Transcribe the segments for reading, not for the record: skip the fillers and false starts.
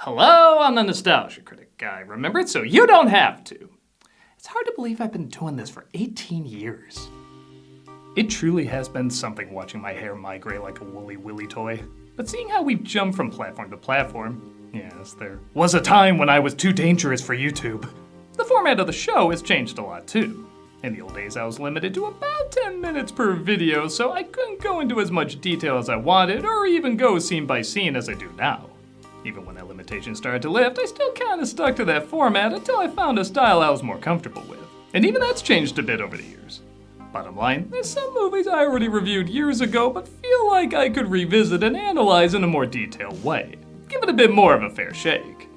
Hello, I'm the nostalgia critic guy. Remember it so you don't have to. It's hard to believe I've been doing this for 18 years. It truly has been something watching my hair migrate like a woolly willy toy. But seeing how we've jumped from platform to platform, yes, there was a time when I was too dangerous for YouTube. The format of the show has changed a lot too. In the old days, I was limited to about 10 minutes per video, so I couldn't go into as much detail as I wanted, or even go scene by scene as I do now. Even when that limitation started to lift, I still kinda stuck to that format until I found a style I was more comfortable with. And even that's changed a bit over the years. Bottom line, there's some movies I already reviewed years ago, but feel like I could revisit and analyze in a more detailed way. Give it a bit more of a fair shake.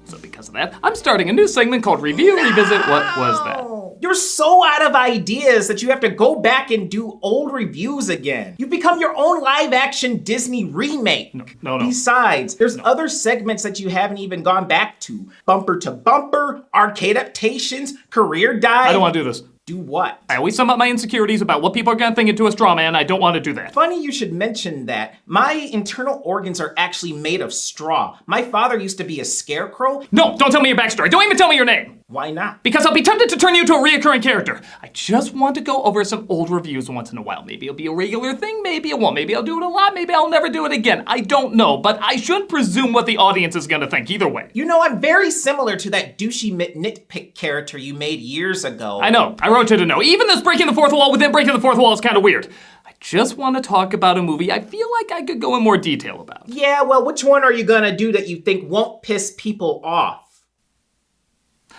So because of that, I'm starting a new segment called Review Revisit What Was That? You're so out of ideas that you have to go back and do old reviews again. You've become your own live-action Disney remake. No. Besides, there's other segments that you haven't even gone back to. Bumper to Bumper, arcade adaptations, career dive. I don't want to do this. Do what? I always sum up my insecurities about what people are gonna think into a straw man. I don't want to do that. Funny you should mention that. My internal organs are actually made of straw. My father used to be a scarecrow. No, don't tell me your backstory. Don't even tell me your name. Why not? Because I'll be tempted to turn you into a reoccurring character. I just want to go over some old reviews once in a while. Maybe it'll be a regular thing, maybe it won't. Maybe I'll do it a lot, maybe I'll never do it again. I don't know, but I shouldn't presume what the audience is gonna think either way. You know, I'm very similar to that douchey nitpick character you made years ago. I know, I wrote you to know. Even this breaking the fourth wall within breaking the fourth wall is kind of weird. I just want to talk about a movie I feel like I could go in more detail about. Yeah, well, which one are you gonna do that you think won't piss people off?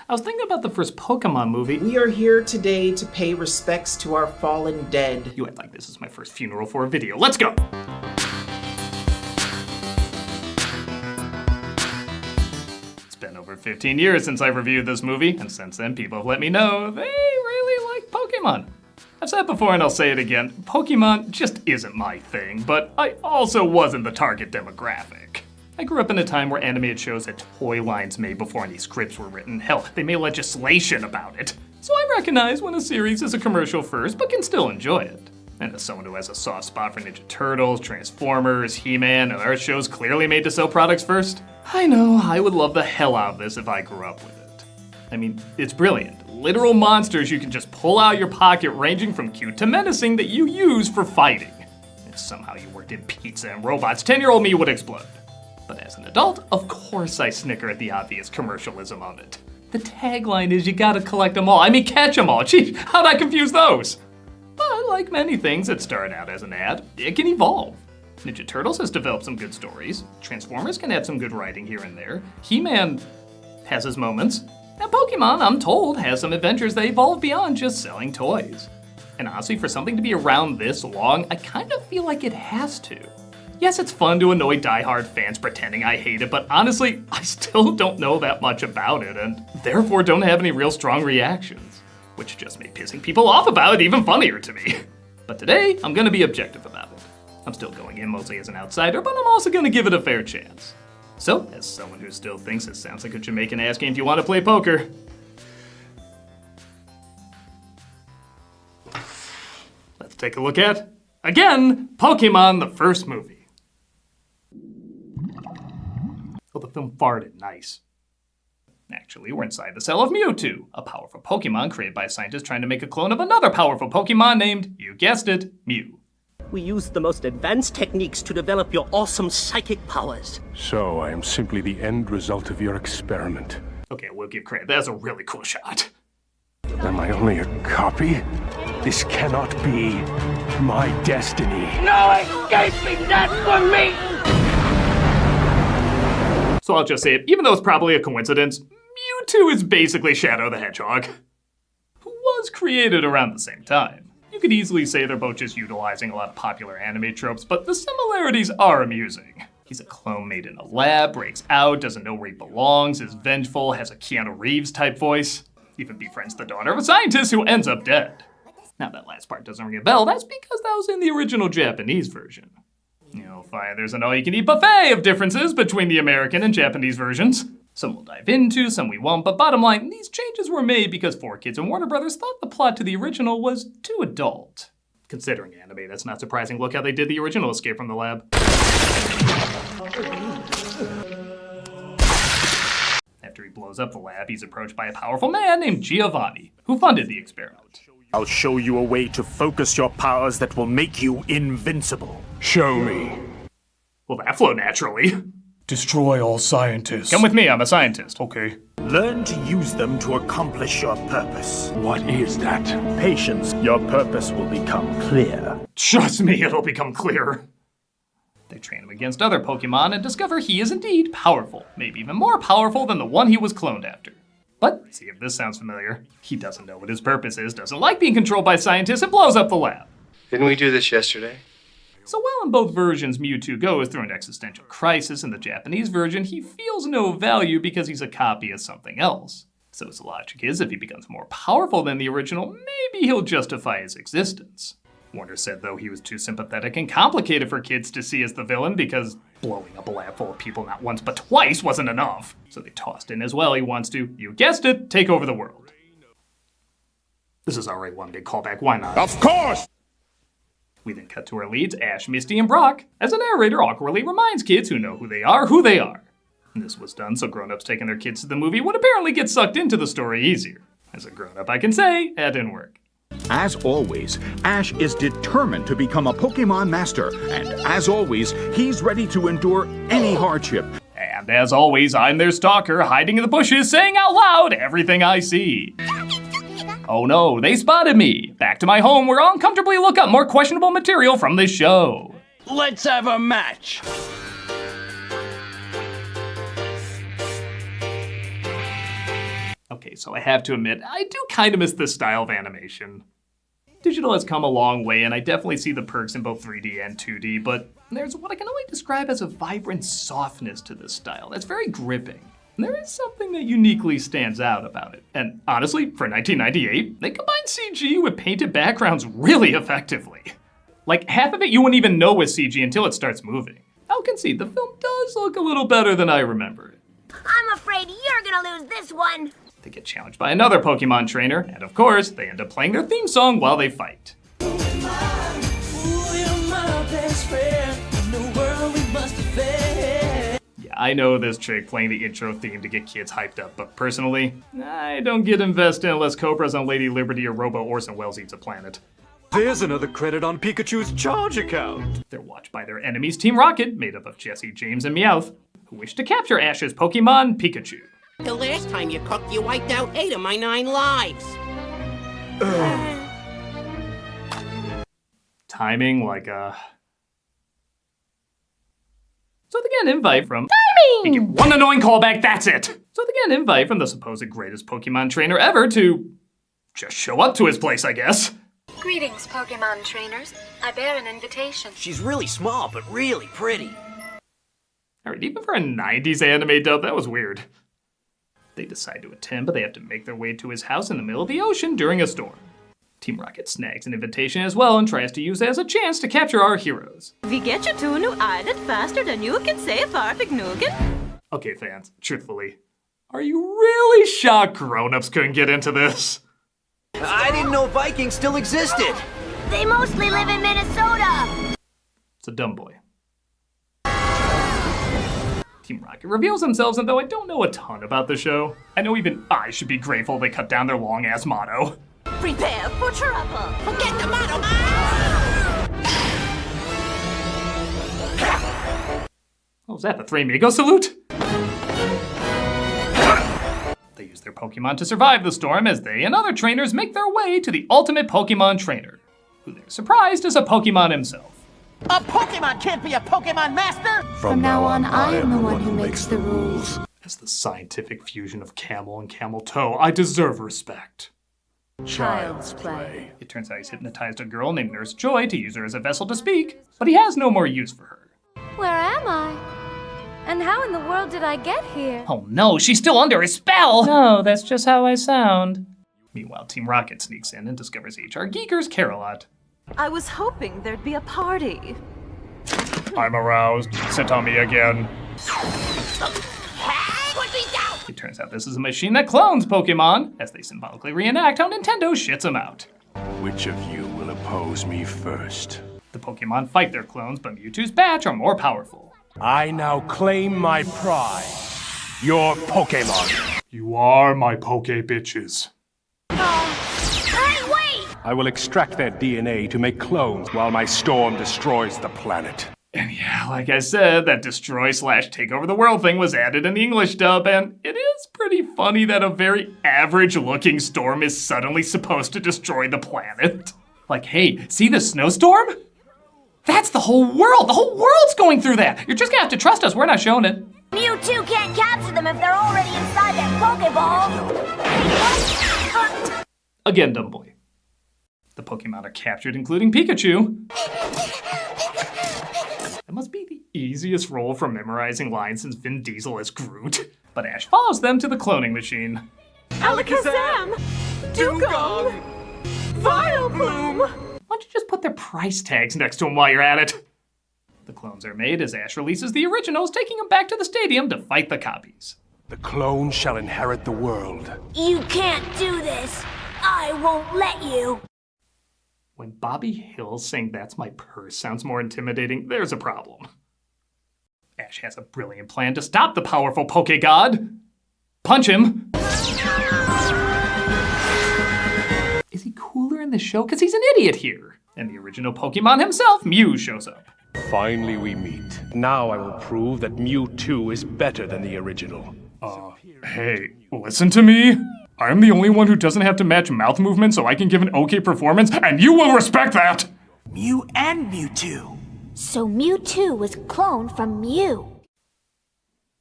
I was thinking about the first Pokémon movie. We are here today to pay respects to our fallen dead. You act like this is my first funeral for a video. Let's go! It's been over 15 years since I've reviewed this movie, and since then people have let me know they really like Pokémon. I've said it before and I'll say it again, Pokémon just isn't my thing, but I also wasn't the target demographic. I grew up in a time where animated shows had toy lines made before any scripts were written. Hell, they made legislation about it. So I recognize when a series is a commercial first, but can still enjoy it. And as someone who has a soft spot for Ninja Turtles, Transformers, He-Man, and other shows clearly made to sell products first, I know I would love the hell out of this if I grew up with it. I mean, it's brilliant. Literal monsters you can just pull out of your pocket, ranging from cute to menacing, that you use for fighting. If somehow you worked in pizza and robots, 10-year-old me would explode. But as an adult, of course I snicker at the obvious commercialism of it. The tagline is you gotta collect them all. I mean, catch them all. Gee, how'd I confuse those? But like many things that started out as an ad, it can evolve. Ninja Turtles has developed some good stories. Transformers can have some good writing here and there. He-Man has his moments. And Pokemon, I'm told, has some adventures that evolve beyond just selling toys. And honestly, for something to be around this long, I kind of feel like it has to. Yes, it's fun to annoy diehard fans pretending I hate it, but honestly, I still don't know that much about it, and therefore don't have any real strong reactions, which just made pissing people off about it even funnier to me. But today, I'm gonna be objective about it. I'm still going in mostly as an outsider, but I'm also gonna give it a fair chance. So, as someone who still thinks it sounds like a Jamaican ass game if you want to play poker, let's take a look at, again, Pokémon the first movie. Oh, the film farted, nice. Actually, we're inside the cell of Mewtwo, a powerful Pokemon created by a scientist trying to make a clone of another powerful Pokemon named, you guessed it, Mew. We used the most advanced techniques to develop your awesome psychic powers. So I am simply the end result of your experiment. Okay, we'll give credit, that's a really cool shot. Am I only a copy? This cannot be my destiny. No escaping that from me! So I'll just say it, even though it's probably a coincidence, Mewtwo is basically Shadow the Hedgehog, who was created around the same time. You could easily say they're both just utilizing a lot of popular anime tropes, but the similarities are amusing. He's a clone made in a lab, breaks out, doesn't know where he belongs, is vengeful, has a Keanu Reeves type voice, even befriends the daughter of a scientist who ends up dead. Now that last part doesn't ring a bell, that's because that was in the original Japanese version. You'll find there's an all-you-can-eat buffet of differences between the American and Japanese versions. Some we'll dive into, some we won't, but bottom line, these changes were made because 4Kids and Warner Brothers thought the plot to the original was too adult. Considering anime, that's not surprising. Look how they did the original Escape from the Lab. he blows up the lab, he's approached by a powerful man named Giovanni, who funded the experiment. I'll show you a way to focus your powers that will make you invincible. Show me. Well, that flowed naturally. Destroy all scientists. Come with me, I'm a scientist. Okay. Learn to use them to accomplish your purpose. What is that? Patience, your purpose will become clear. Trust me, it'll become clearer. They train him against other Pokemon and discover he is indeed powerful, maybe even more powerful than the one he was cloned after. But, see if this sounds familiar, he doesn't know what his purpose is, doesn't like being controlled by scientists, and blows up the lab. Didn't we do this yesterday? So while in both versions Mewtwo goes through an existential crisis, in the Japanese version he feels no value because he's a copy of something else. So his logic is if he becomes more powerful than the original, maybe he'll justify his existence. Warner said though he was too sympathetic and complicated for kids to see as the villain because blowing up a lab full of people not once but twice wasn't enough. So they tossed in as well he wants to, you guessed it, take over the world. This is already one big callback, why not? Of course! We then cut to our leads, Ash, Misty, and Brock, as the narrator awkwardly reminds kids who know who they are. And this was done so grown-ups taking their kids to the movie would apparently get sucked into the story easier. As a grown-up, I can say, that didn't work. As always, Ash is determined to become a Pokémon master, and as always, he's ready to endure any hardship. And as always, I'm their stalker, hiding in the bushes, saying out loud everything I see. Oh no, they spotted me! Back to my home where I'll uncomfortably look up more questionable material from this show. Let's have a match. Okay, so I have to admit, I do kind of miss this style of animation. Digital has come a long way, and I definitely see the perks in both 3D and 2D, but there's what I can only describe as a vibrant softness to this style that's very gripping. And there is something that uniquely stands out about it. And honestly, for 1998, they combined CG with painted backgrounds really effectively. Like, half of it you wouldn't even know was CG until it starts moving. I'll concede, the film does look a little better than I remember it. I'm afraid you're gonna lose this one. They get challenged by another Pokemon trainer, and of course, they end up playing their theme song while they fight. Yeah, I know this trick playing the intro theme to get kids hyped up, but personally, I don't get invested unless Cobra's on Lady Liberty or Robo Orson Welles eats a planet. There's another credit on Pikachu's charge account. They're watched by their enemies Team Rocket, made up of Jesse, James, and Meowth, who wish to capture Ash's Pokemon, Pikachu. The last time you cooked, you wiped out 8 of my 9 lives. Timing like a... So they get an invite from... Timing! You get one annoying callback, that's it! So they get an invite from the supposed greatest Pokemon trainer ever to... just show up to his place, I guess. Greetings, Pokemon trainers. I bear an invitation. She's really small, but really pretty. Alright, even for a 90s anime dub, that was weird. They decide to attend, but they have to make their way to his house in the middle of the ocean during a storm. Team Rocket snags an invitation as well and tries to use it as a chance to capture our heroes. We get you to a new island faster than you can say perfect nougat. Okay, fans, truthfully, are you really shocked grown-ups couldn't get into this? I didn't know Vikings still existed. They mostly live in Minnesota. It's a dumb boy. Team Rocket reveals themselves, and though I don't know a ton about the show, I know even I should be grateful they cut down their long-ass motto. Prepare for trouble. Forget the motto. Oh, was that the Three Amigos salute? They use their Pokemon to survive the storm as they and other trainers make their way to the ultimate Pokemon trainer, who they're surprised is a Pokemon himself. A Pokemon can't be a Pokemon master. From now on, I am the one who makes the rules. As the scientific fusion of camel and camel toe, I deserve respect. Child's play. It turns out he's hypnotized a girl named Nurse Joy to use her as a vessel to speak, but he has no more use for her. Where am I? And how in the world did I get here? Oh no, she's still under his spell! No, that's just how I sound. Meanwhile, Team Rocket sneaks in and discovers HR Geeker's Care-a-Lot. I was hoping there'd be a party. I'm aroused. Sit on me again. Put me down! It turns out this is a machine that clones Pokemon, as they symbolically reenact how Nintendo shits them out. Which of you will oppose me first? The Pokemon fight their clones, but Mewtwo's batch are more powerful. I now claim my prize. your Pokémon. You are my Poke bitches. Hey, wait! I will extract their DNA to make clones while my storm destroys the planet. And yeah, like I said, that destroy/take over the world thing was added in the English dub, and it is pretty funny that a very average-looking storm is suddenly supposed to destroy the planet. Like, hey, see the snowstorm? That's the whole world! The whole world's going through that! You're just gonna have to trust us, we're not showing it. Mewtwo can't capture them if they're already inside that Pokeball. Again, dumb boy. The Pokemon are captured, including Pikachu. That must be the easiest role for memorizing lines since Vin Diesel is Groot. But Ash follows them to the cloning machine. Alakazam! Dugong! Vileplume! Why don't you just put their price tags next to them while you're at it? The clones are made as Ash releases the originals, taking them back to the stadium to fight the copies. The clone shall inherit the world. You can't do this. I won't let you. When Bobby Hill saying "that's my purse" sounds more intimidating, there's a problem. Ash has a brilliant plan to stop the powerful Poké-God. Punch him. Is he cooler in the show? Because he's an idiot here. And the original Pokemon himself, Mew, shows up. Finally we meet. Now I will prove that Mewtwo is better than the original. Hey, listen to me. I'm the only one who doesn't have to match mouth movements so I can give an okay performance, and you will respect that! Mew and Mewtwo. So Mewtwo was cloned from Mew.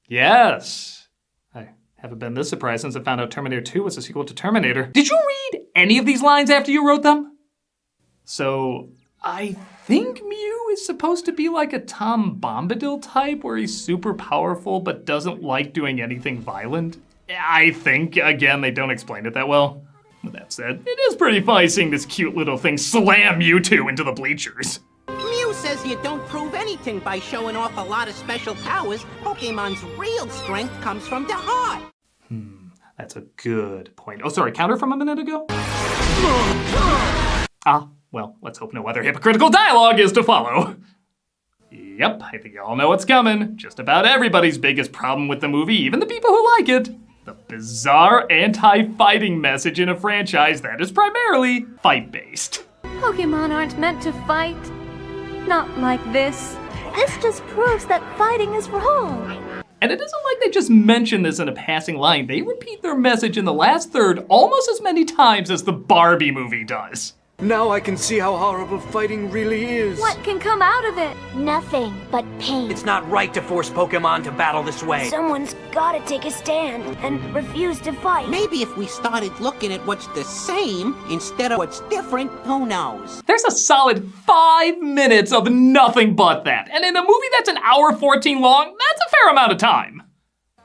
Yes. I haven't been this surprised since I found out Terminator 2 was a sequel to Terminator. Did you read any of these lines after you wrote them? So, I think Mew is supposed to be like a Tom Bombadil type where he's super powerful but doesn't like doing anything violent. I think, again, they don't explain it that well. With that said, it is pretty funny seeing this cute little thing slam Mewtwo into the bleachers. Mew says you don't prove anything by showing off a lot of special powers. Pokemon's real strength comes from the heart. That's a good point. Oh, sorry, counter from a minute ago? Well, let's hope no other hypocritical dialogue is to follow. Yep, I think you all know what's coming. Just about everybody's biggest problem with the movie, even the people who like it. The bizarre anti-fighting message in a franchise that is primarily fight-based. Pokemon aren't meant to fight. Not like this. This just proves that fighting is wrong. And it isn't like they just mention this in a passing line. They repeat their message in the last third almost as many times as the Barbie movie does. Now I can see how horrible fighting really is. What can come out of it? Nothing but pain. It's not right to force Pokemon to battle this way. Someone's gotta take a stand and refuse to fight. Maybe if we started looking at what's the same instead of what's different, who knows? There's a solid 5 minutes of nothing but that. And in a movie that's an hour 14 long, that's a fair amount of time.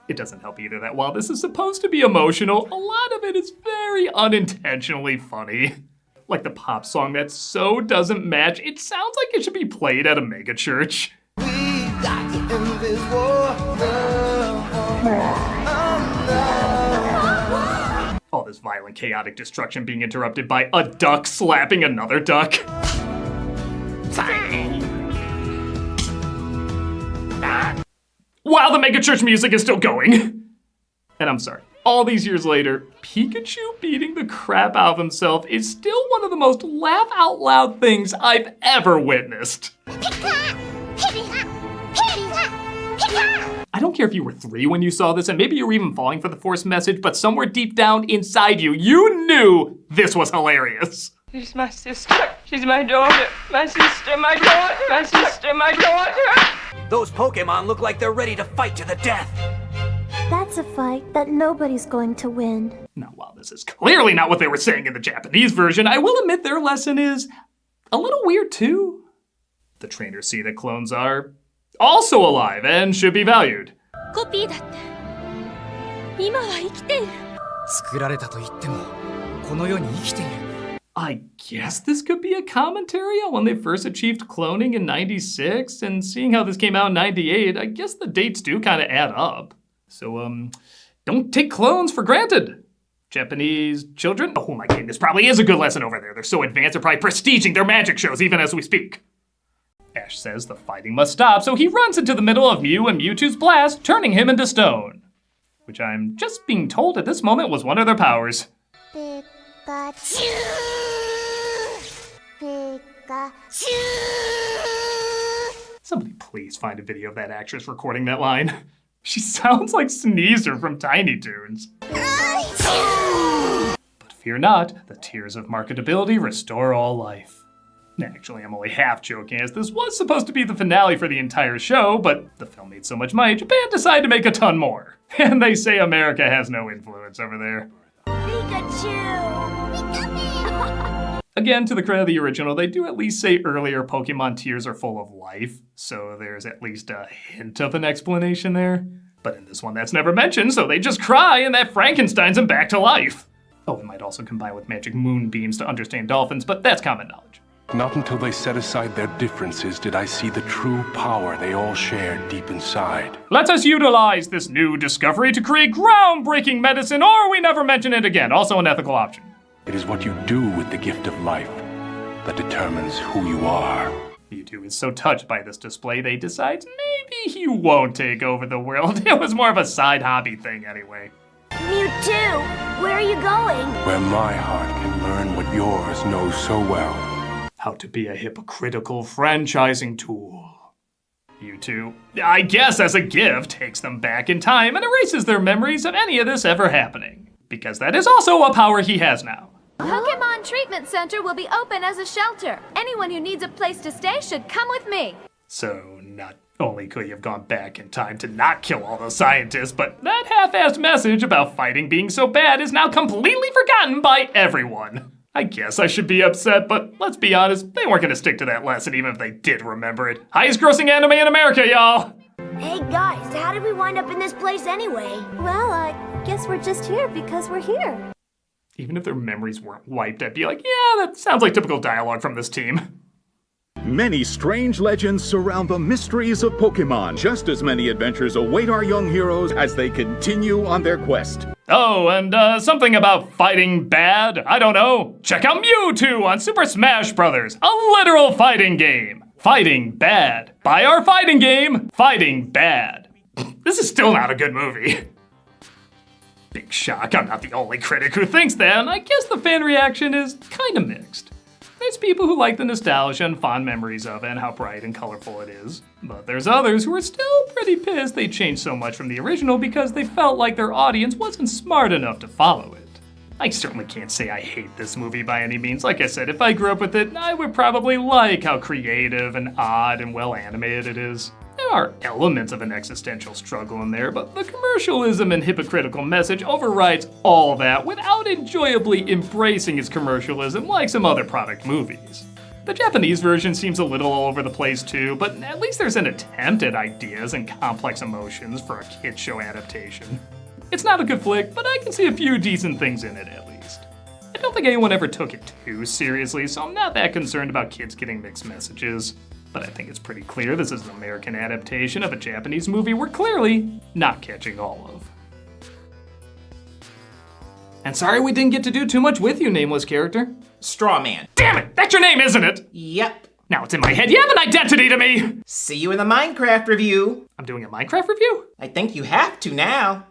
It doesn't help either that while this is supposed to be emotional, a lot of it is very unintentionally funny. Like the pop song that so doesn't match, it sounds like it should be played at a mega church. All this violent, chaotic destruction being interrupted by a duck slapping another duck. While the mega church music is still going. And I'm sorry. All these years later, Pikachu beating the crap out of himself is still one of the most laugh-out-loud things I've ever witnessed. I don't care if you were 3 when you saw this, and maybe you were even falling for the forced message, but somewhere deep down inside you, you knew this was hilarious. She's my sister. She's my daughter. My sister, my daughter. My sister, my daughter. Those Pokemon look like they're ready to fight to the death. That's a fight that nobody's going to win. Now, while this is clearly not what they were saying in the Japanese version, I will admit their lesson is a little weird too. The trainers see that clones are also alive and should be valued. I guess this could be a commentary on when they first achieved cloning in 96, and seeing how this came out in 98, I guess the dates do kind of add up. So, don't take clones for granted. Japanese children? Oh, who am I kidding? This probably is a good lesson over there. They're so advanced, they're probably prestiging their magic shows even as we speak. Ash says the fighting must stop, so he runs into the middle of Mew and Mewtwo's blast, turning him into stone. which I'm just being told at this moment was one of their powers. Pikachu. Pikachu. Somebody please find a video of that actress recording that line. She sounds like Sneezer from Tiny Toons. But fear not, the tears of marketability restore all life. Actually, I'm only half joking, as this was supposed to be the finale for the entire show, but the film made so much money, Japan decided to make a ton more. And they say America has no influence over there. Pikachu. Again, to the credit of the original, they do at least say earlier Pokemon tears are full of life, so there's at least a hint of an explanation there. But in this one, that's never mentioned, so they just cry and that Frankenstein's them back to life. Oh, it might also combine with magic moonbeams to understand dolphins, but that's common knowledge. Not until they set aside their differences did I see the true power they all shared deep inside. Let us utilize this new discovery to create groundbreaking medicine, or we never mention it again. Also an ethical option. It is what you do with the gift of life that determines who you are. Mewtwo is so touched by this display, they decide maybe he won't take over the world. It was more of a side hobby thing anyway. Mewtwo, where are you going? Where my heart can learn what yours knows so well. How to be a hypocritical franchising tool. Mewtwo, I guess as a gift, takes them back in time and erases their memories of any of this ever happening. Because that is also a power he has now. Pokémon Treatment Center will be open as a shelter. Anyone who needs a place to stay should come with me. So not only could you have gone back in time to not kill all those scientists, but that half-assed message about fighting being so bad is now completely forgotten by everyone. I guess I should be upset, but let's be honest, they weren't gonna stick to that lesson even if they did remember it. Highest grossing anime in America, y'all! Hey guys, how did we wind up in this place anyway? Well, I guess we're just here because we're here. Even if their memories weren't wiped, I'd be like, yeah, that sounds like typical dialogue from this team. Many strange legends surround the mysteries of Pokémon. Just as many adventures await our young heroes as they continue on their quest. Oh, and something about fighting bad? I don't know. Check out Mewtwo on Super Smash Bros., a literal fighting game. Fighting bad. Buy our fighting game, Fighting Bad. This is still not a good movie. Big shock, I'm not the only critic who thinks that, and I guess the fan reaction is kinda mixed. There's people who like the nostalgia and fond memories of it and how bright and colorful it is. But there's others who are still pretty pissed they changed so much from the original because they felt like their audience wasn't smart enough to follow it. I certainly can't say I hate this movie by any means. Like I said, if I grew up with it, I would probably like how creative and odd and well animated it is. There are elements of an existential struggle in there, but the commercialism and hypocritical message overrides all that without enjoyably embracing its commercialism like some other product movies. The Japanese version seems a little all over the place too, but at least there's an attempt at ideas and complex emotions for a kid show adaptation. It's not a good flick, but I can see a few decent things in it at least. I don't think anyone ever took it too seriously, so I'm not that concerned about kids getting mixed messages. But I think it's pretty clear this is an American adaptation of a Japanese movie we're clearly not catching all of. And sorry we didn't get to do too much with you, nameless character. Strawman. Damn it! That's your name, isn't it? Yep. Now it's in my head. You have an identity to me! See you in the Minecraft review. I'm doing a Minecraft review? I think you have to now.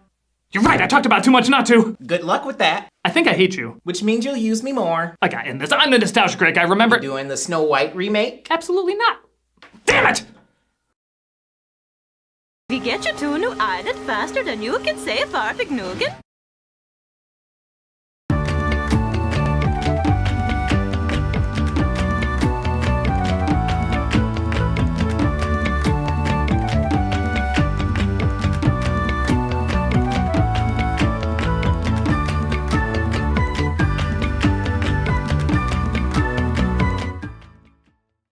You're right, I talked about too much not to. Good luck with that. I think I hate you. Which means you'll use me more. I got in this. I'm the nostalgia critic, I remember. You doing the Snow White remake? Absolutely not. Damn it! Vi get you to nu är det faster than you can say fartig nugen.